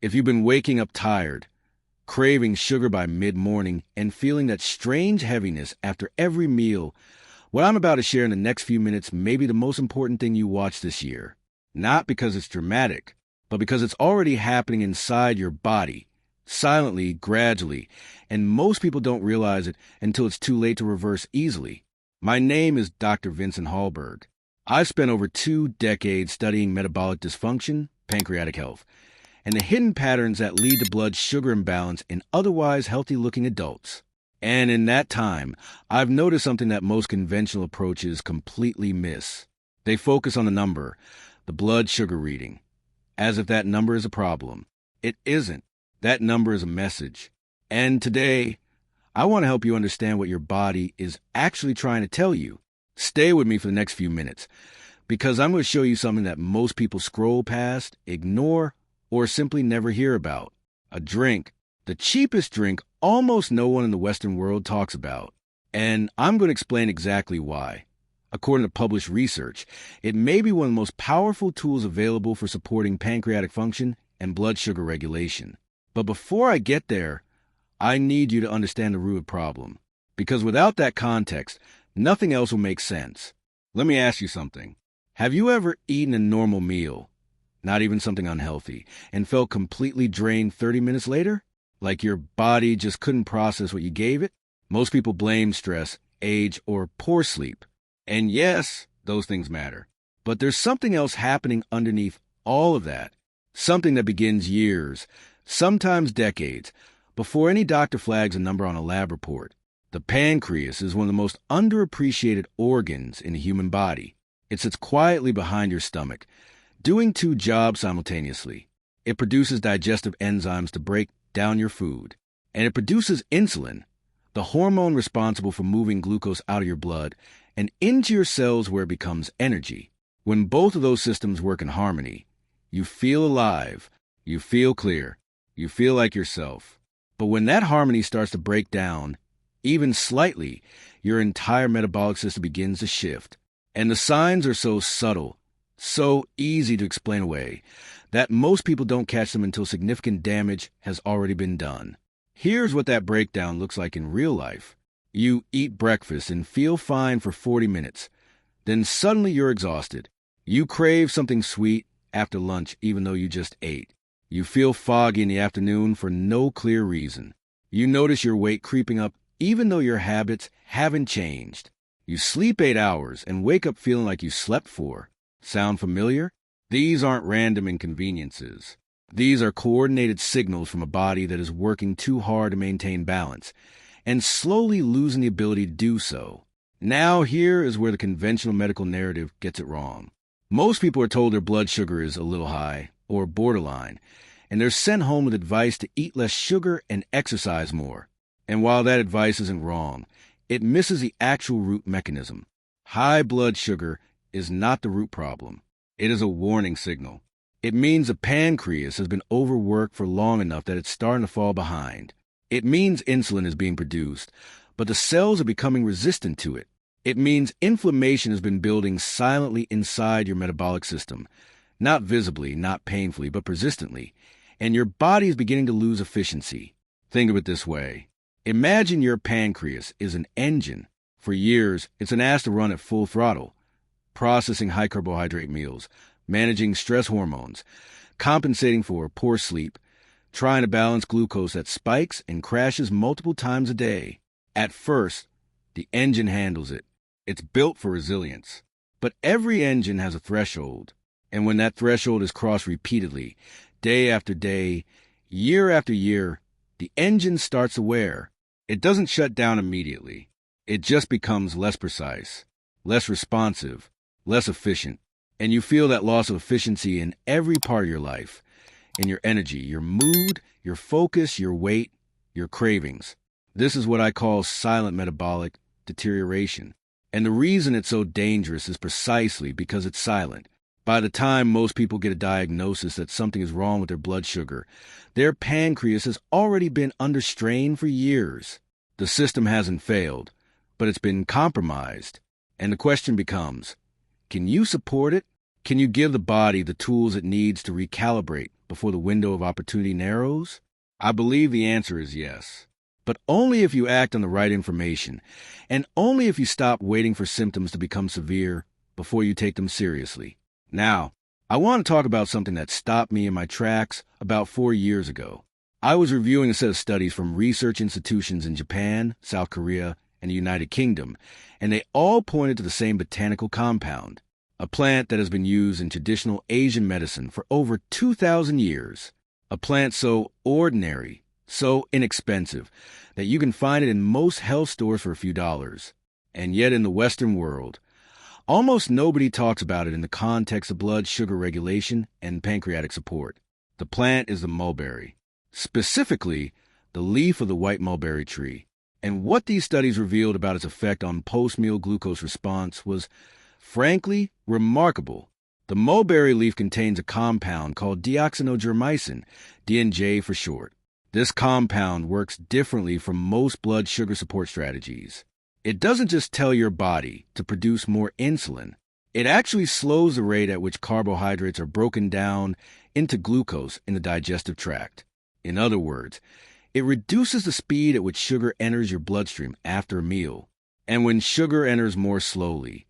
If you've been waking up tired, craving sugar by mid-morning, and feeling that strange heaviness after every meal, what I'm about to share in the next few minutes may be the most important thing you watch this year. Not because it's dramatic, but because it's already happening inside your body, silently, gradually, and most people don't realize it until it's too late to reverse easily. My name is Dr. Vincent Halberg. I've spent over 2 decades studying metabolic dysfunction, pancreatic health, and the hidden patterns that lead to blood sugar imbalance in otherwise healthy-looking adults. And in that time, I've noticed something that most conventional approaches completely miss. They focus on the number, the blood sugar reading, as if that number is a problem. It isn't. That number is a message. And today, I want to help you understand what your body is actually trying to tell you. Stay with me for the next few minutes, because I'm going to show you something that most people scroll past, ignore, or simply never hear about. A drink, the cheapest drink almost no one in the Western world talks about. And I'm going to explain exactly why. According to published research, it may be one of the most powerful tools available for supporting pancreatic function and blood sugar regulation. But before I get there, I need you to understand the root problem. Because without that context, nothing else will make sense. Let me ask you something. Have you ever eaten a normal meal, not even something unhealthy, and felt completely drained 30 minutes later? Like your body just couldn't process what you gave it? Most people blame stress, age, or poor sleep. And yes, those things matter. But there's something else happening underneath all of that. Something that begins years, sometimes decades, before any doctor flags a number on a lab report. The pancreas is one of the most underappreciated organs in the human body. It sits quietly behind your stomach, doing 2 jobs simultaneously. It produces digestive enzymes to break down your food, and it produces insulin, the hormone responsible for moving glucose out of your blood and into your cells where it becomes energy. When both of those systems work in harmony, you feel alive, you feel clear, you feel like yourself. But when that harmony starts to break down, even slightly, your entire metabolic system begins to shift. And the signs are so subtle, so easy to explain away, that most people don't catch them until significant damage has already been done. Here's what that breakdown looks like in real life. You eat breakfast and feel fine for 40 minutes. Then suddenly you're exhausted. You crave something sweet after lunch even though you just ate. You feel foggy in the afternoon for no clear reason. You notice your weight creeping up even though your habits haven't changed. You sleep 8 hours and wake up feeling like you slept 4. Sound familiar? These aren't random inconveniences. These are coordinated signals from a body that is working too hard to maintain balance and slowly losing the ability to do so. Now here is where the conventional medical narrative gets it wrong. Most people are told their blood sugar is a little high or borderline, and they're sent home with advice to eat less sugar and exercise more. And while that advice isn't wrong, it misses the actual root mechanism. High blood sugar is not the root problem. It is a warning signal. It means the pancreas has been overworked for long enough that it's starting to fall behind. It means insulin is being produced, but the cells are becoming resistant to it. It means inflammation has been building silently inside your metabolic system, not visibly, not painfully, but persistently, and your body is beginning to lose efficiency. Think of it this way. Imagine your pancreas is an engine. For years, it's been asked to run at full throttle, processing high-carbohydrate meals, managing stress hormones, compensating for poor sleep, trying to balance glucose that spikes and crashes multiple times a day. At first, the engine handles it. It's built for resilience. But every engine has a threshold, and when that threshold is crossed repeatedly, day after day, year after year, the engine starts to wear. It doesn't shut down immediately. It just becomes less precise, less responsive, less efficient. And you feel that loss of efficiency in every part of your life, in your energy, your mood, your focus, your weight, your cravings. This is what I call silent metabolic deterioration. And the reason it's so dangerous is precisely because it's silent. By the time most people get a diagnosis that something is wrong with their blood sugar, their pancreas has already been under strain for years. The system hasn't failed, but it's been compromised. And the question becomes, can you support it? Can you give the body the tools it needs to recalibrate before the window of opportunity narrows? I believe the answer is yes. But only if you act on the right information, and only if you stop waiting for symptoms to become severe before you take them seriously. Now, I want to talk about something that stopped me in my tracks about 4 years ago. I was reviewing a set of studies from research institutions in Japan, South Korea, and the United Kingdom, and they all pointed to the same botanical compound, a plant that has been used in traditional Asian medicine for over 2,000 years. A plant so ordinary, so inexpensive, that you can find it in most health stores for a few dollars. And yet in the Western world, almost nobody talks about it in the context of blood sugar regulation and pancreatic support. The plant is the mulberry, specifically the leaf of the white mulberry tree. And what these studies revealed about its effect on post-meal glucose response was, frankly, remarkable. The mulberry leaf contains a compound called deoxynigermycin, DNJ for short. This compound works differently from most blood sugar support strategies. It doesn't just tell your body to produce more insulin. It actually slows the rate at which carbohydrates are broken down into glucose in the digestive tract. In other words, it reduces the speed at which sugar enters your bloodstream after a meal. And when sugar enters more slowly,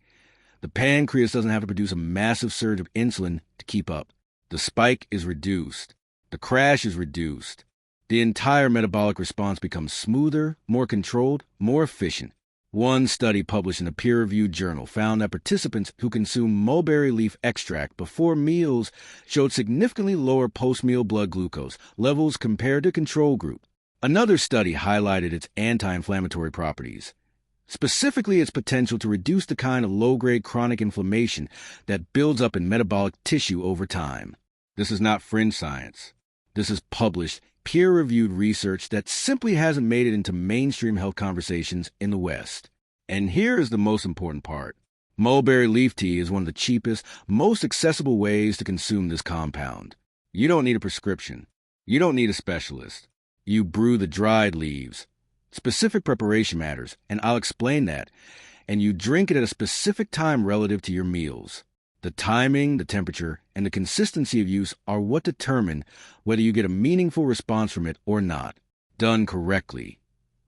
the pancreas doesn't have to produce a massive surge of insulin to keep up. The spike is reduced. The crash is reduced. The entire metabolic response becomes smoother, more controlled, more efficient. One study published in a peer-reviewed journal found that participants who consumed mulberry leaf extract before meals showed significantly lower post-meal blood glucose levels compared to control group. Another study highlighted its anti-inflammatory properties, specifically its potential to reduce the kind of low-grade chronic inflammation that builds up in metabolic tissue over time. This is not fringe science. This is published, peer-reviewed research that simply hasn't made it into mainstream health conversations in the West. And here is the most important part. Mulberry leaf tea is one of the cheapest, most accessible ways to consume this compound. You don't need a prescription. You don't need a specialist. You brew the dried leaves. Specific preparation matters, and I'll explain that. And you drink it at a specific time relative to your meals. The timing, the temperature, and the consistency of use are what determine whether you get a meaningful response from it or not. Done correctly.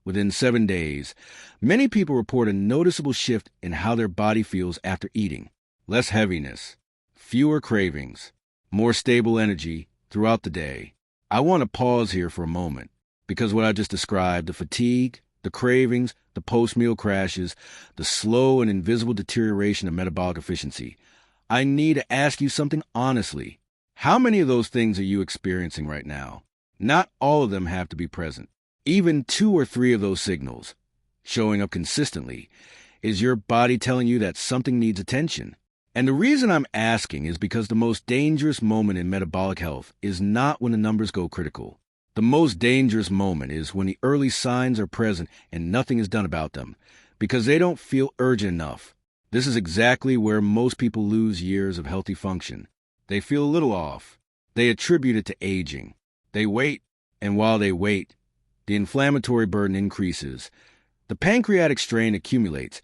Within 7 days, many people report a noticeable shift in how their body feels after eating. Less heaviness, fewer cravings, more stable energy throughout the day. I want to pause here for a moment, because what I just described, the fatigue, the cravings, the post-meal crashes, the slow and invisible deterioration of metabolic efficiency, I need to ask you something honestly. How many of those things are you experiencing right now? Not all of them have to be present. Even 2 or 3 of those signals, showing up consistently, is your body telling you that something needs attention. And the reason I'm asking is because the most dangerous moment in metabolic health is not when the numbers go critical. The most dangerous moment is when the early signs are present and nothing is done about them, because they don't feel urgent enough. This is exactly where most people lose years of healthy function. They feel a little off. They attribute it to aging. They wait, and while they wait, the inflammatory burden increases. The pancreatic strain accumulates,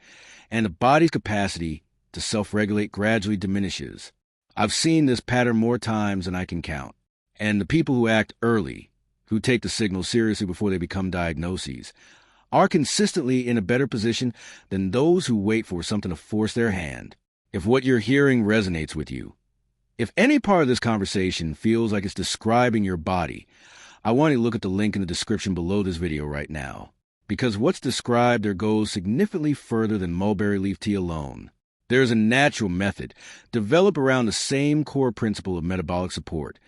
and the body's capacity to self-regulate gradually diminishes. I've seen this pattern more times than I can count. And the people who act early, who take the signals seriously before they become diagnoses, are consistently in a better position than those who wait for something to force their hand. If what you're hearing resonates with you, if any part of this conversation feels like it's describing your body, I want you to look at the link in the description below this video right now. Because what's described there goes significantly further than mulberry leaf tea alone. There's a natural method developed around the same core principle of metabolic support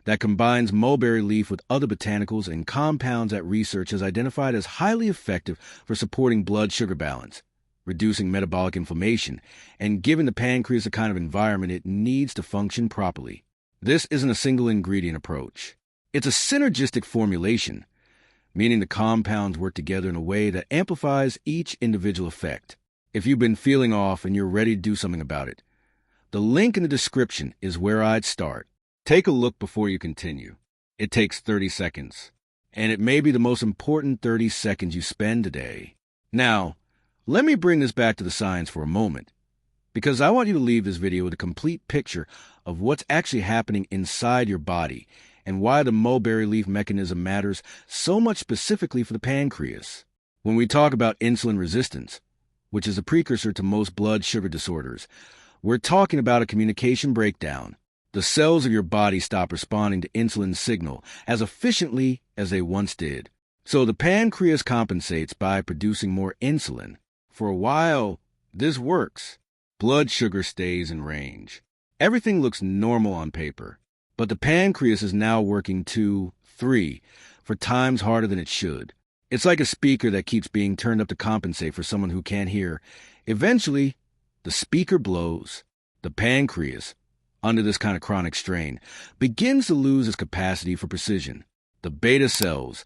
that combines mulberry leaf with other botanicals and compounds that research has identified as highly effective for supporting blood sugar balance, reducing metabolic inflammation, and giving the pancreas the kind of environment it needs to function properly. This isn't a single ingredient approach. It's a synergistic formulation, meaning the compounds work together in a way that amplifies each individual effect. If you've been feeling off and you're ready to do something about it, the link in the description is where I'd start. Take a look before you continue. It takes 30 seconds, and it may be the most important 30 seconds you spend today. Now, let me bring this back to the science for a moment, because I want you to leave this video with a complete picture of what's actually happening inside your body and why the mulberry leaf mechanism matters so much specifically for the pancreas. When we talk about insulin resistance, which is a precursor to most blood sugar disorders, we're talking about a communication breakdown. The cells of your body stop responding to insulin's signal as efficiently as they once did. So the pancreas compensates by producing more insulin. For a while, this works. Blood sugar stays in range. Everything looks normal on paper. But the pancreas is now working 2, 3, for times harder than it should. It's like a speaker that keeps being turned up to compensate for someone who can't hear. Eventually, the speaker blows. The pancreas, under this kind of chronic strain, begins to lose its capacity for precision. The beta cells,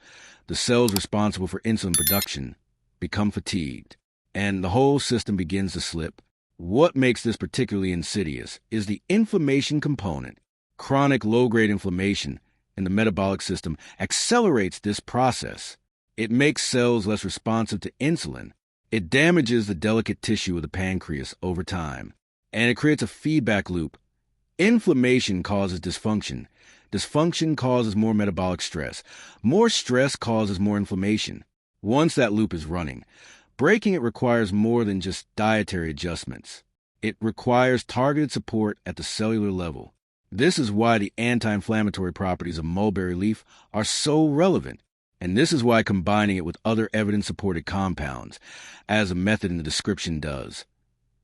the cells responsible for insulin production, become fatigued, and the whole system begins to slip. What makes this particularly insidious is the inflammation component. Chronic low-grade inflammation in the metabolic system accelerates this process. It makes cells less responsive to insulin. It damages the delicate tissue of the pancreas over time, and it creates a feedback loop. Inflammation causes dysfunction. Dysfunction causes more metabolic stress. More stress causes more inflammation. Once that loop is running, breaking it requires more than just dietary adjustments. It requires targeted support at the cellular level. This is why the anti-inflammatory properties of mulberry leaf are so relevant. And this is why combining it with other evidence-supported compounds, as a method in the description does,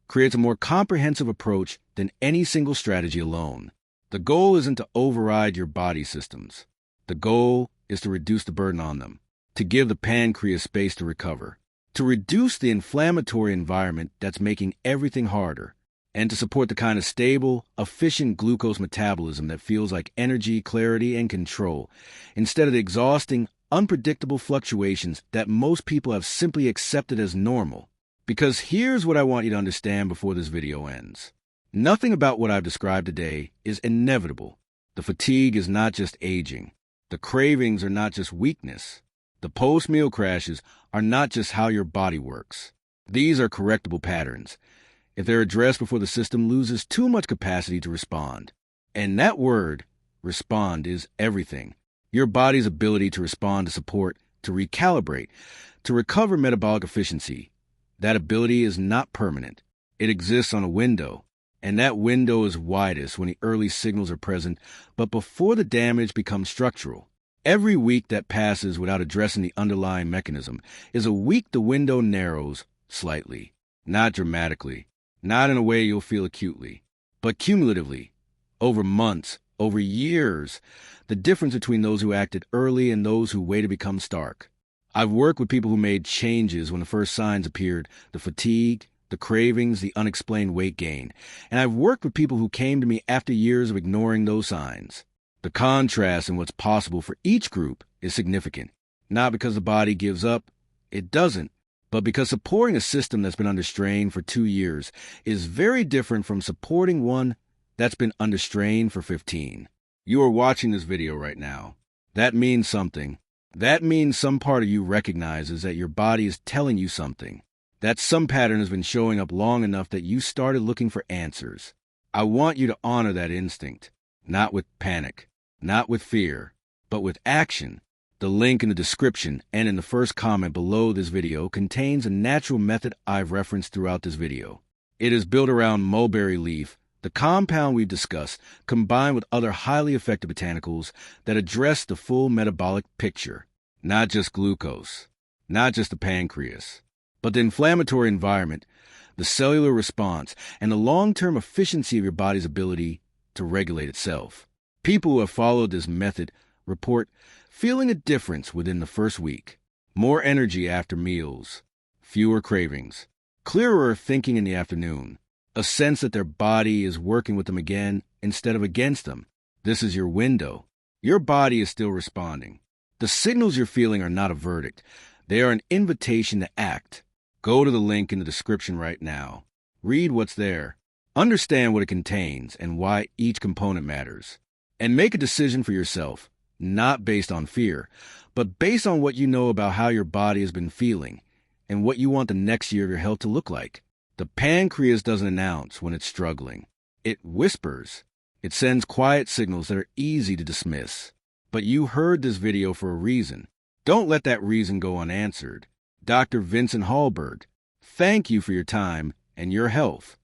creates a more comprehensive approach than any single strategy alone. The goal isn't to override your body systems. The goal is to reduce the burden on them, to give the pancreas space to recover, to reduce the inflammatory environment that's making everything harder, and to support the kind of stable, efficient glucose metabolism that feels like energy, clarity, and control, instead of the exhausting, unpredictable fluctuations that most people have simply accepted as normal. Because here's what I want you to understand before this video ends. Nothing about what I've described today is inevitable. The fatigue is not just aging. The cravings are not just weakness. The post-meal crashes are not just how your body works. These are correctable patterns, if they're addressed before the system loses too much capacity to respond. And that word, respond, is everything. Your body's ability to respond to support, to recalibrate, to recover metabolic efficiency. That ability is not permanent. It exists on a window, and that window is widest when the early signals are present, but before the damage becomes structural. Every week that passes without addressing the underlying mechanism is a week the window narrows slightly, not dramatically, not in a way you'll feel acutely, but cumulatively, over months, over years, the difference between those who acted early and those who waited becomes stark. I've worked with people who made changes when the first signs appeared, the fatigue, the cravings, the unexplained weight gain. And I've worked with people who came to me after years of ignoring those signs. The contrast in what's possible for each group is significant, not because the body gives up, it doesn't, but because supporting a system that's been under strain for 2 years is very different from supporting one that's been under strain for 15. You are watching this video right now. That means something. That means some part of you recognizes that your body is telling you something, that some pattern has been showing up long enough that you started looking for answers. I want you to honor that instinct, not with panic, not with fear, but with action. The link in the description and in the first comment below this video contains a natural method I've referenced throughout this video. It is built around mulberry leaf, the compound we've discussed, combined with other highly effective botanicals that address the full metabolic picture, not just glucose, not just the pancreas, but the inflammatory environment, the cellular response, and the long-term efficiency of your body's ability to regulate itself. People who have followed this method report feeling a difference within the first week, more energy after meals, fewer cravings, clearer thinking in the afternoon, a sense that their body is working with them again instead of against them. This is your window. Your body is still responding. The signals you're feeling are not a verdict. They are an invitation to act. Go to the link in the description right now. Read what's there. Understand what it contains and why each component matters. And make a decision for yourself, not based on fear, but based on what you know about how your body has been feeling and what you want the next year of your health to look like. The pancreas doesn't announce when it's struggling. It whispers. It sends quiet signals that are easy to dismiss. But you heard this video for a reason. Don't let that reason go unanswered. Dr. Vincent Halberg, thank you for your time and your health.